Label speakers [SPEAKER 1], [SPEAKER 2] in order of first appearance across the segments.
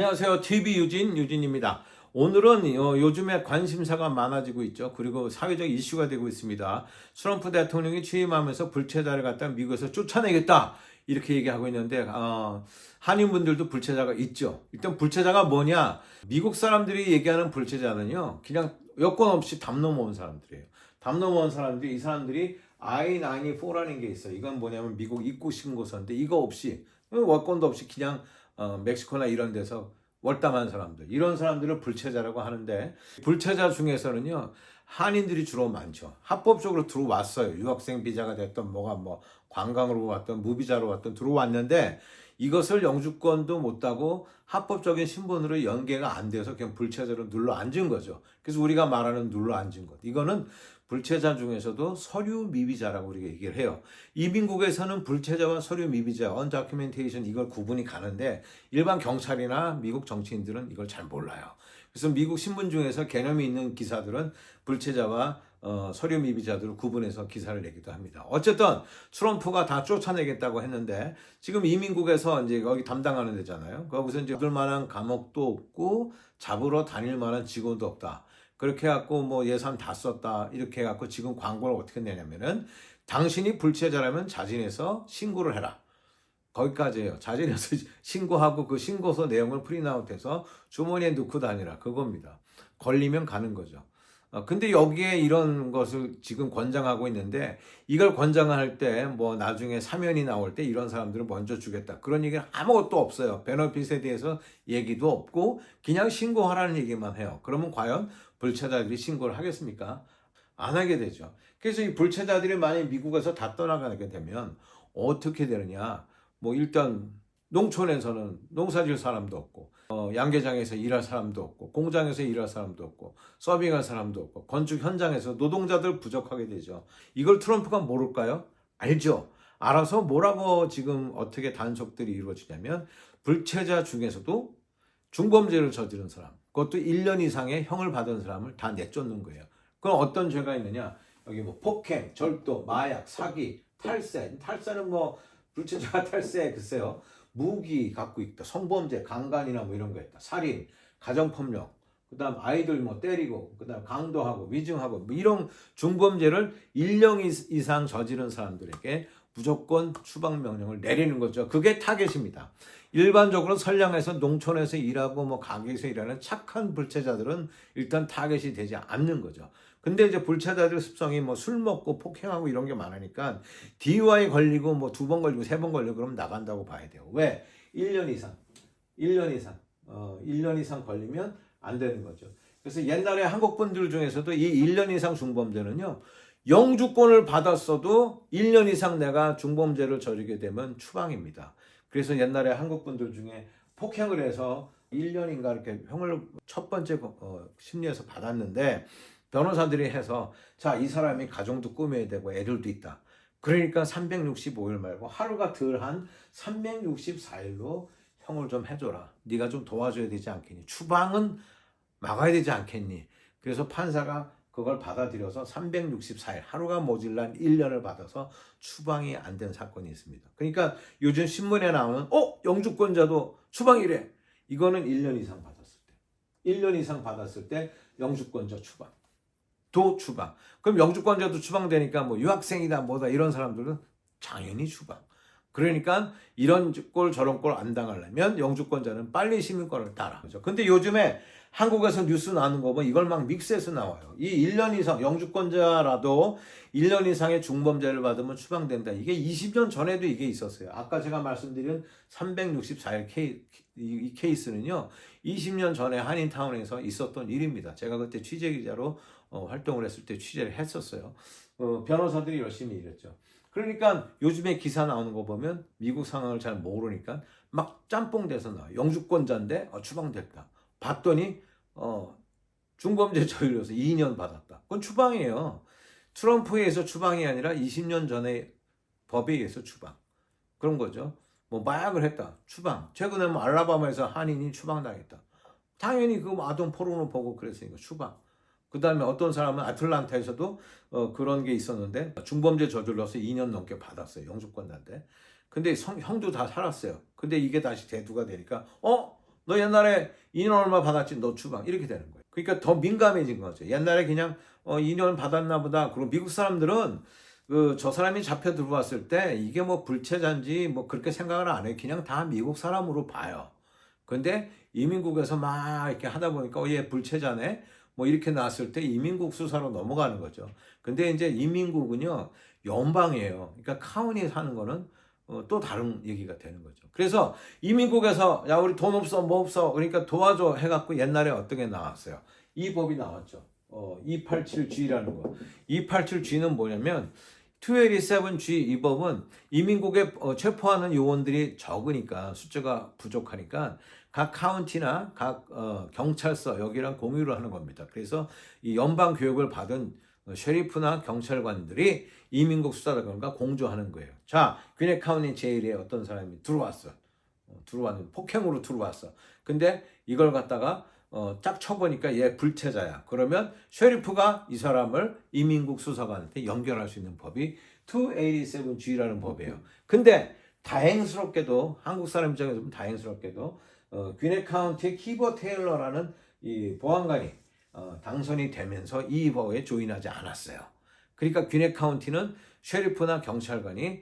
[SPEAKER 1] 안녕하세요. TV 유진입니다. 오늘은 요즘에 관심사가 많아지고 있죠. 그리고 사회적 이슈가 되고 있습니다. 트럼프 대통령이 취임하면서 불체자를 갖다 미국에서 쫓아내겠다 이렇게 얘기하고 있는데 한인분들도 불체자가 있죠. 일단 불체자가 뭐냐? 미국 사람들이 얘기하는 불체자는요, 그냥 여권 없이 담 넘어온 사람들이에요. 담 넘어온 사람들이, 이 사람들이 I-94라는 게 있어요. 이건 뭐냐면 미국 입국 신고서인데, 이거 없이 월권도 없이 그냥 멕시코나 이런 데서 월담한 사람들, 이런 사람들을 불체자라고 하는데, 불체자 중에서는요 한인들이 주로 많죠. 합법적으로 들어왔어요. 유학생 비자가 됐던 뭐 관광으로 왔던 무비자로 왔던 들어왔는데, 이것을 영주권도 못 따고 합법적인 신분으로 연계가 안 돼서 그냥 불체자로 눌러 앉은 거죠. 그래서 우리가 말하는 눌러 앉은 것, 이거는 불체자 중에서도 서류 미비자라고 우리가 얘기를 해요. 이민국에서는 불체자와 서류 미비자, 언다큐멘테이션, 이걸 구분이 가는데, 일반 경찰이나 미국 정치인들은 이걸 잘 몰라요. 그래서 미국 신문 중에서 개념이 있는 기사들은 불체자와 서류 미비자들을 구분해서 기사를 내기도 합니다. 어쨌든 트럼프가 다 쫓아내겠다고 했는데, 지금 이민국에서 이제 여기 담당하는 데잖아요. 거기서 이제 얻을 만한 감옥도 없고 잡으러 다닐 만한 직원도 없다. 그렇게 해갖고 뭐 예산 다 썼다 이렇게 해갖고 지금 광고를 어떻게 내냐면은, 당신이 불체자라면 자진해서 신고를 해라. 거기까지예요. 자진해서 신고하고 그 신고서 내용을 프린트아웃해서 주머니에 넣고 다니라, 그겁니다. 걸리면 가는 거죠. 근데 여기에 이런 것을 지금 권장하고 있는데, 이걸 권장할 때 뭐 나중에 사면이 나올 때 이런 사람들을 먼저 주겠다, 그런 얘기는 아무것도 없어요. 베너핏에 대해서 얘기도 없고 그냥 신고하라는 얘기만 해요. 그러면 과연 불체자들이 신고를 하겠습니까? 안 하게 되죠. 그래서 이 불체자들이 만약 미국에서 다 떠나가게 되면 어떻게 되느냐? 뭐 일단 농촌에서는 농사질 사람도 없고, 양계장에서 일할 사람도 없고, 공장에서 일할 사람도 없고, 서빙할 사람도 없고, 건축 현장에서 노동자들 부족하게 되죠. 이걸 트럼프가 모를까요? 알죠. 알아서 뭐라고 지금 어떻게 단속들이 이루어지냐면, 불체자 중에서도 중범죄를 저지른 사람, 그것도 1년 이상의 형을 받은 사람을 다 내쫓는 거예요. 그럼 어떤 죄가 있느냐? 여기 뭐 폭행, 절도, 마약, 사기, 탈세. 탈세는 뭐 불체자가 탈세, 글쎄요. 무기 갖고 있다, 성범죄, 강간이나 뭐 이런 거 있다, 살인, 가정폭력, 그다음 아이들 뭐 때리고, 그다음 강도하고 위증하고, 뭐 이런 중범죄를 1년 이상 저지른 사람들에게 무조건 추방 명령을 내리는 거죠. 그게 타겟입니다. 일반적으로 선량해서 농촌에서 일하고 뭐 가게에서 일하는 착한 불체자들은 일단 타겟이 되지 않는 거죠. 근데 이제 불체자들 습성이 뭐 술 먹고 폭행하고 이런 게 많으니까, DUI 걸리고 뭐 2번 걸리고 3번 걸리고 그러면 나간다고 봐야 돼요. 왜? 1년 이상 1년 이상 걸리면 안 되는 거죠. 그래서 옛날에 한국 분들 중에서도 이 1년 이상 중범죄는요, 영주권을 받았어도 1년 이상 내가 중범죄를 저지르게 되면 추방입니다. 그래서 옛날에 한국 분들 중에 폭행을 해서 1년인가 이렇게 형을 첫 번째 심리에서 받았는데, 변호사들이 해서, 자, 이 사람이 가정도 꾸며야 되고 애들도 있다, 그러니까 365일 말고 하루가 덜한 364일로 형을 좀 해줘라, 네가 좀 도와줘야 되지 않겠니, 추방은 막아야 되지 않겠니. 그래서 판사가 그걸 받아들여서 364일, 하루가 모질란 1년을 받아서 추방이 안 된 사건이 있습니다. 그러니까 요즘 신문에 나오는 영주권자도 추방이래, 이거는 1년 이상 받았을 때, 1년 이상 받았을 때 영주권자 추방, 도 추방. 그럼 영주권자도 추방되니까 뭐 유학생이다 뭐다 이런 사람들은 당연히 추방. 그러니까 이런 꼴 저런 꼴 안 당하려면 영주권자는 빨리 시민권을 따라. 근데 요즘에 한국에서 뉴스 나오는 거 보면 이걸 막 믹스해서 나와요. 이 1년 이상, 영주권자라도 1년 이상의 중범죄를 받으면 추방된다. 이게 20년 전에도 이게 있었어요. 아까 제가 말씀드린 364일 이 케이스는요, 20년 전에 한인타운에서 있었던 일입니다. 제가 그때 취재기자로 활동을 했을 때 취재를 했었어요. 변호사들이 열심히 일했죠. 그러니까 요즘에 기사 나오는 거 보면 미국 상황을 잘 모르니까 막 짬뽕 돼서 나와요. 영주권자인데 추방됐다. 봤더니 중범죄 저질러서 2년 받았다. 그건 추방이에요. 트럼프에 의해서 추방이 아니라 20년 전에 법에 의해서 추방. 그런 거죠. 뭐 마약을 했다, 추방. 최근에 뭐 알라바마에서 한인이 추방당했다. 당연히 그 아동 포르노 보고 그랬으니까 추방. 그 다음에 어떤 사람은 아틀란타에서도 그런 게 있었는데, 중범죄 저질러서 2년 넘게 받았어요. 영주권자인데. 근데 형도 다 살았어요. 근데 이게 다시 대두가 되니까 너 옛날에 2년 얼마 받았지? 너 주방. 이렇게 되는 거예요. 그러니까 더 민감해진 거죠. 옛날에 그냥 2년 받았나 보다. 그리고 미국 사람들은 저 사람이 잡혀 들어왔을 때 이게 뭐 불체자인지 뭐 그렇게 생각을 안 해요. 그냥 다 미국 사람으로 봐요. 근데 이민국에서 막 이렇게 하다 보니까 얘 불체자네? 뭐 이렇게 나왔을 때 이민국 수사로 넘어가는 거죠. 근데 이제 이민국은요, 연방이에요. 그러니까 카운티에 사는 거는 또 다른 얘기가 되는 거죠. 그래서 이민국에서 야 우리 돈 없어 뭐 없어 그러니까 도와줘 해갖고 옛날에 어떤 게 나왔어요. 이 법이 나왔죠. 287G라는 거. 287G는 뭐냐면 287G 이 법은 이민국에 체포하는 요원들이 적으니까 숫자가 부족하니까 각 카운티나 각 경찰서 여기랑 공유를 하는 겁니다. 그래서 이 연방 교육을 받은 셰리프나 경찰관들이 이민국 수사관과 공조하는 거예요. 자, 귀네 카운티 제일에 어떤 사람이 들어왔어. 들어왔는 폭행으로 들어왔어. 근데 이걸 갖다가 짝 쳐보니까 얘 불체자야. 그러면 셰리프가 이 사람을 이민국 수사관한테 연결할 수 있는 법이 287G라는 법이에요. 근데 다행스럽게도 한국 사람 입장에서 보면 다행스럽게도 귀네 카운티 키버 테일러라는 이 보안관이 당선이 되면서 이 법에 조인하지 않았어요. 그러니까 귀네 카운티는 셰리프나 경찰관이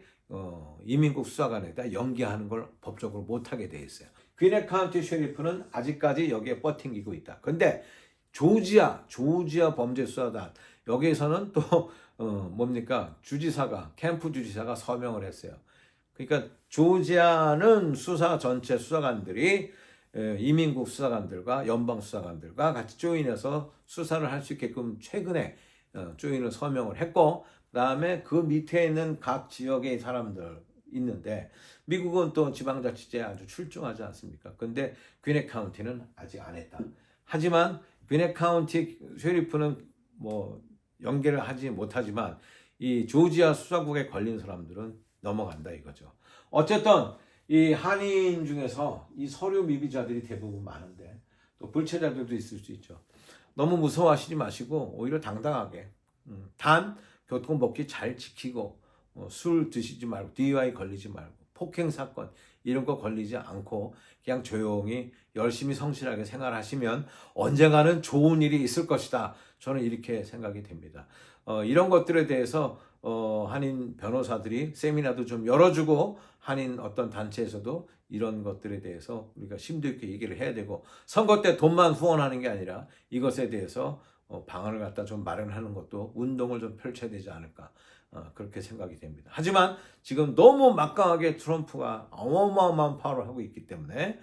[SPEAKER 1] 이민국 수사관에다 연기하는 걸 법적으로 못하게 돼 있어요. 귀네 카운티 셰리프는 아직까지 여기에 버팅기고 있다. 근데 조지아 범죄수사단 여기에서는 또 뭡니까 주지사가 캠프 주지사가 서명을 했어요. 그러니까 조지아는 전체 수사관들이 이민국 수사관들과 연방 수사관들과 같이 조인해서 수사를 할 수 있게끔 최근에 조인을 서명을 했고, 그다음에 그 밑에 있는 각 지역의 사람들 있는데 미국은 또 지방자치제에 아주 출중하지 않습니까? 근데 귀네 카운티는 아직 안 했다. 하지만 귀네 카운티 셰리프는 뭐 연계를 하지 못하지만 이 조지아 수사국에 걸린 사람들은 넘어간다 이거죠. 어쨌든 이 한인 중에서 이 서류 미비자들이 대부분 많은데 또 불체자들도 있을 수 있죠. 너무 무서워하시지 마시고 오히려 당당하게 단 교통법규 잘 지키고 술 드시지 말고 DUI 걸리지 말고 폭행 사건 이런 거 걸리지 않고 그냥 조용히 열심히 성실하게 생활하시면 언젠가는 좋은 일이 있을 것이다. 저는 이렇게 생각이 됩니다. 이런 것들에 대해서 한인 변호사들이 세미나도 좀 열어주고 한인 어떤 단체에서도 이런 것들에 대해서 우리가 심도 있게 얘기를 해야 되고 선거 때 돈만 후원하는 게 아니라 이것에 대해서 방안을 갖다 좀 마련하는 것도 운동을 좀 펼쳐야 되지 않을까 그렇게 생각이 됩니다. 하지만 지금 너무 막강하게 트럼프가 어마어마한 파워를 하고 있기 때문에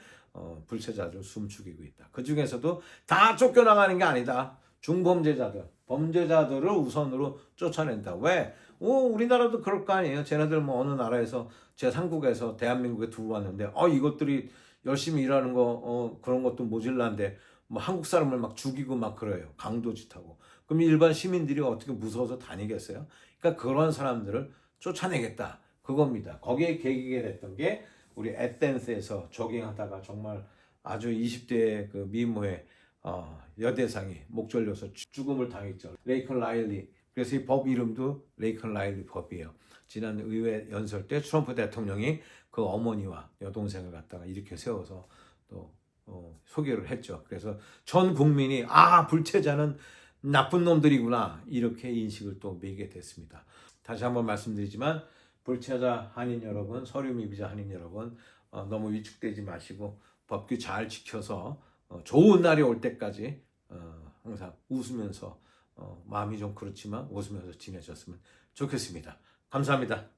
[SPEAKER 1] 불체자들 숨죽이고 있다. 그 중에서도 다 쫓겨나가는 게 아니다. 중범죄자들, 범죄자들을 우선으로 쫓아낸다. 왜? 우리나라도 그럴 거 아니에요. 쟤네들 뭐 어느 나라에서 제3국에서 대한민국에 들어왔는데 이것들이 열심히 일하는 거 그런 것도 모질란데 뭐 한국 사람을 막 죽이고 막 그래요. 강도짓하고. 그럼 일반 시민들이 어떻게 무서워서 다니겠어요? 그러니까 그런 사람들을 쫓아내겠다. 그겁니다. 거기에 계기가 됐던 게 우리 애덴스에서 조깅하다가 정말 아주 20대의 그 미모의 여대상이 목졸려서 죽음을 당했죠. 레이컨 라일리. 그래서 이 법 이름도 레이컨 라일리 법이에요. 지난 의회 연설 때 트럼프 대통령이 그 어머니와 여동생을 갖다가 이렇게 세워서 또 소개를 했죠. 그래서 전 국민이 불체자는 나쁜 놈들이구나 이렇게 인식을 또 매게 됐습니다. 다시 한번 말씀드리지만 불체자 한인 여러분, 서류 미비자 한인 여러분 너무 위축되지 마시고 법규 잘 지켜서 좋은 날이 올 때까지 항상 웃으면서 마음이 좀 그렇지만 웃으면서 지내셨으면 좋겠습니다. 감사합니다.